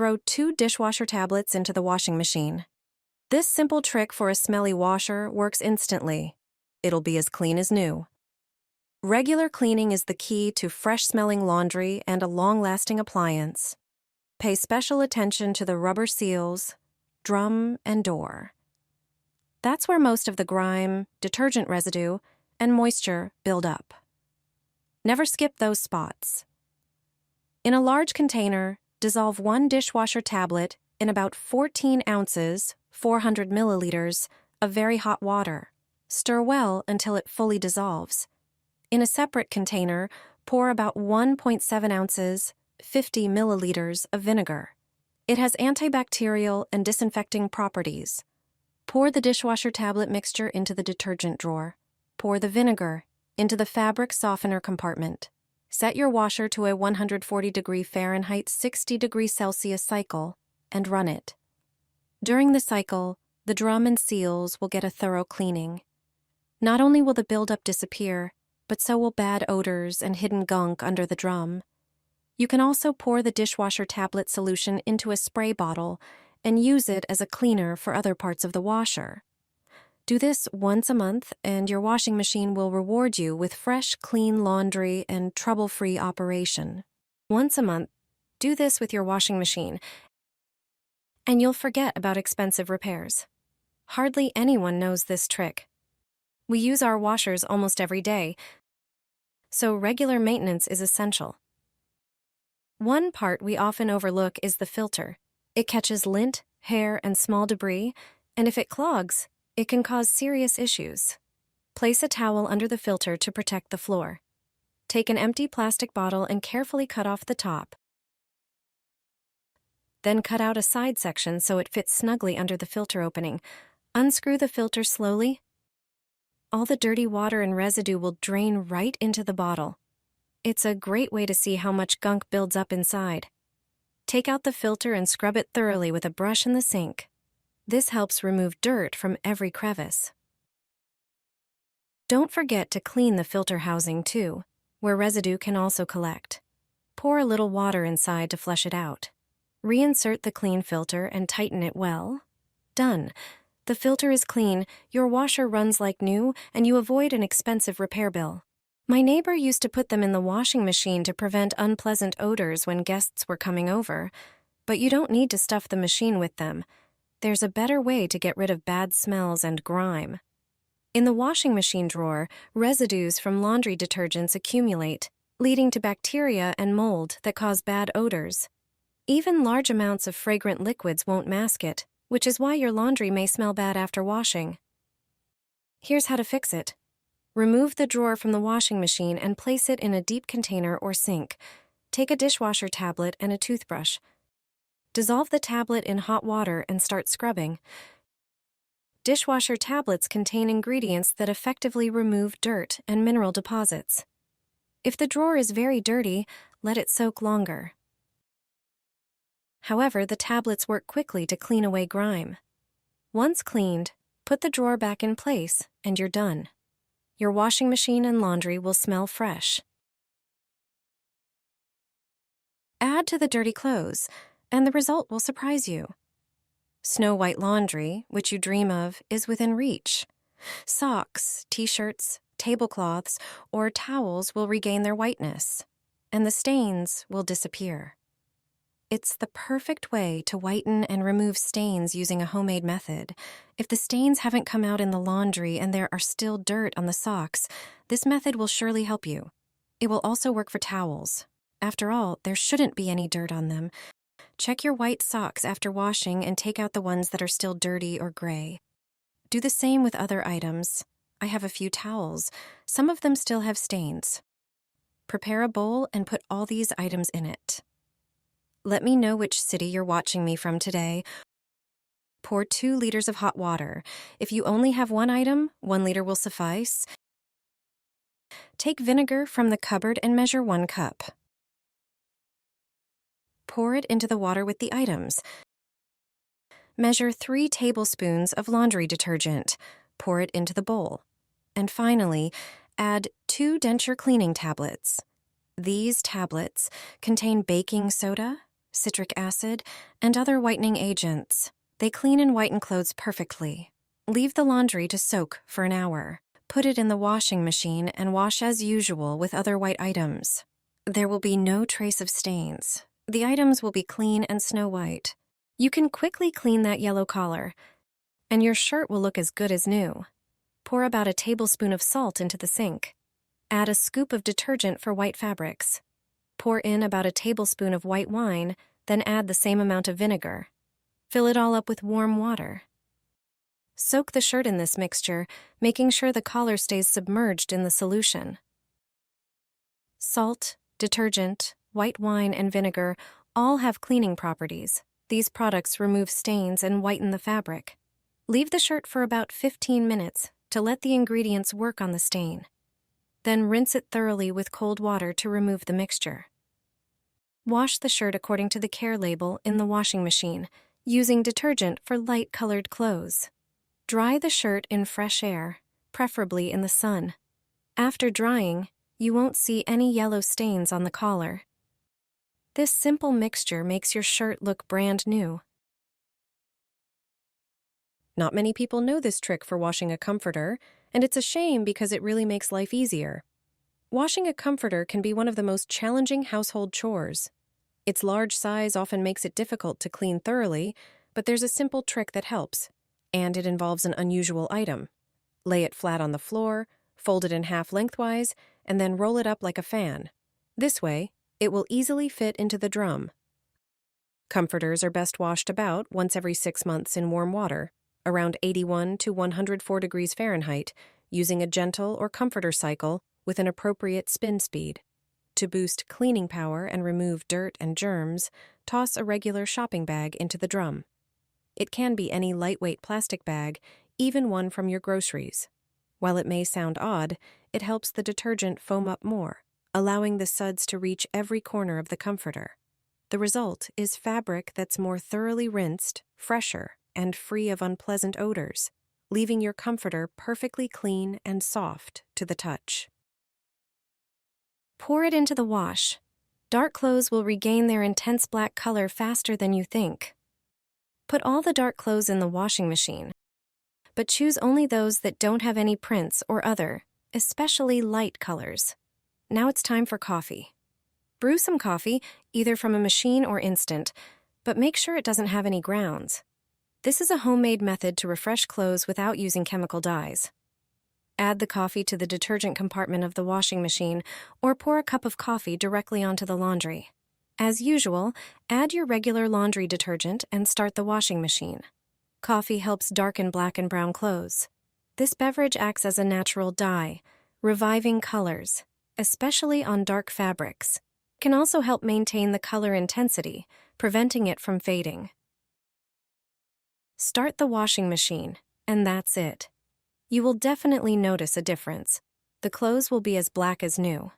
throw 2 dishwasher tablets into the washing machine. This simple trick for a smelly washer works instantly. It'll be as clean as new. Regular cleaning is the key to fresh-smelling laundry and a long-lasting appliance. Pay special attention to the rubber seals, drum, and door. That's where most of the grime, detergent residue, and moisture build up. Never skip those spots. In a large container, dissolve 1 dishwasher tablet in about 14 ounces, 400 milliliters, of very hot water. Stir well until it fully dissolves. In a separate container, pour about 1.7 ounces, 50 milliliters, of vinegar. It has antibacterial and disinfecting properties. Pour the dishwasher tablet mixture into the detergent drawer. Pour the vinegar into the fabric softener compartment. Set your washer to a 140° Fahrenheit, 60° Celsius cycle and run it. During the cycle, the drum and seals will get a thorough cleaning. Not only will the buildup disappear, but so will bad odors and hidden gunk under the drum. You can also pour the dishwasher tablet solution into a spray bottle and use it as a cleaner for other parts of the washer. Do this once a month, and your washing machine will reward you with fresh, clean laundry and trouble-free operation. Once a month, do this with your washing machine, and you'll forget about expensive repairs. Hardly anyone knows this trick. We use our washers almost every day, so regular maintenance is essential. One part we often overlook is the filter. It catches lint, hair, and small debris, and if it clogs, it can cause serious issues. Place a towel under the filter to protect the floor. Take an empty plastic bottle and carefully cut off the top. Then cut out a side section so it fits snugly under the filter opening. Unscrew the filter slowly. All the dirty water and residue will drain right into the bottle. It's a great way to see how much gunk builds up inside. Take out the filter and scrub it thoroughly with a brush in the sink. This helps remove dirt from every crevice. Don't forget to clean the filter housing too, where residue can also collect. Pour a little water inside to flush it out. Reinsert the clean filter and tighten it well. Done. The filter is clean, your washer runs like new, and you avoid an expensive repair bill. My neighbor used to put them in the washing machine to prevent unpleasant odors when guests were coming over, but you don't need to stuff the machine with them. There's a better way to get rid of bad smells and grime. In the washing machine drawer, residues from laundry detergents accumulate, leading to bacteria and mold that cause bad odors. Even large amounts of fragrant liquids won't mask it, which is why your laundry may smell bad after washing. Here's how to fix it. Remove the drawer from the washing machine and place it in a deep container or sink. Take a dishwasher tablet and a toothbrush. Dissolve the tablet in hot water and start scrubbing. Dishwasher tablets contain ingredients that effectively remove dirt and mineral deposits. If the drawer is very dirty, let it soak longer. However, the tablets work quickly to clean away grime. Once cleaned, put the drawer back in place and you're done. Your washing machine and laundry will smell fresh. Add to the dirty clothes, and the result will surprise you. Snow-white laundry, which you dream of, is within reach. Socks, t-shirts, tablecloths, or towels will regain their whiteness, and the stains will disappear. It's the perfect way to whiten and remove stains using a homemade method. If the stains haven't come out in the laundry and there are still dirt on the socks, this method will surely help you. It will also work for towels. After all, there shouldn't be any dirt on them. Check your white socks after washing and take out the ones that are still dirty or gray. Do the same with other items. I have a few towels. Some of them still have stains. Prepare a bowl and put all these items in it. Let me know which city you're watching me from today. Pour 2 liters of hot water. If you only have one item, 1 liter will suffice. Take vinegar from the cupboard and measure 1 cup. Pour it into the water with the items. Measure 3 tablespoons of laundry detergent. Pour it into the bowl. And finally, add 2 denture cleaning tablets. These tablets contain baking soda, citric acid, and other whitening agents. They clean and whiten clothes perfectly. Leave the laundry to soak for an hour. Put it in the washing machine and wash as usual with other white items. There will be no trace of stains. The items will be clean and snow white. You can quickly clean that yellow collar, and your shirt will look as good as new. Pour about a tablespoon of salt into the sink. Add a scoop of detergent for white fabrics. Pour in about a tablespoon of white wine, then add the same amount of vinegar. Fill it all up with warm water. Soak the shirt in this mixture, making sure the collar stays submerged in the solution. Salt, detergent, white wine, and vinegar all have cleaning properties. These products remove stains and whiten the fabric. Leave the shirt for about 15 minutes to let the ingredients work on the stain. Then rinse it thoroughly with cold water to remove the mixture. Wash the shirt according to the care label in the washing machine, using detergent for light-colored clothes. Dry the shirt in fresh air, preferably in the sun. After drying, you won't see any yellow stains on the collar. This simple mixture makes your shirt look brand new. Not many people know this trick for washing a comforter, and it's a shame because it really makes life easier. Washing a comforter can be one of the most challenging household chores. Its large size often makes it difficult to clean thoroughly, but there's a simple trick that helps. And it involves an unusual item. Lay it flat on the floor, fold it in half lengthwise, and then roll it up like a fan. This way, it will easily fit into the drum. Comforters are best washed about once every 6 months in warm water, around 81 to 104 degrees Fahrenheit, using a gentle or comforter cycle with an appropriate spin speed. To boost cleaning power and remove dirt and germs, toss a regular shopping bag into the drum. It can be any lightweight plastic bag, even one from your groceries. While it may sound odd, it helps the detergent foam up more, allowing the suds to reach every corner of the comforter. The result is fabric that's more thoroughly rinsed, fresher, and free of unpleasant odors, leaving your comforter perfectly clean and soft to the touch. Pour it into the wash. Dark clothes will regain their intense black color faster than you think. Put all the dark clothes in the washing machine, but choose only those that don't have any prints or other, especially light colors. Now it's time for coffee. Brew some coffee, either from a machine or instant, but make sure it doesn't have any grounds. This is a homemade method to refresh clothes without using chemical dyes. Add the coffee to the detergent compartment of the washing machine, or pour a cup of coffee directly onto the laundry. As usual, add your regular laundry detergent and start the washing machine. Coffee helps darken black and brown clothes. This beverage acts as a natural dye, reviving colors, especially on dark fabrics. It can also help maintain the color intensity, preventing it from fading. Start the washing machine, and that's it. You will definitely notice a difference. The clothes will be as black as new.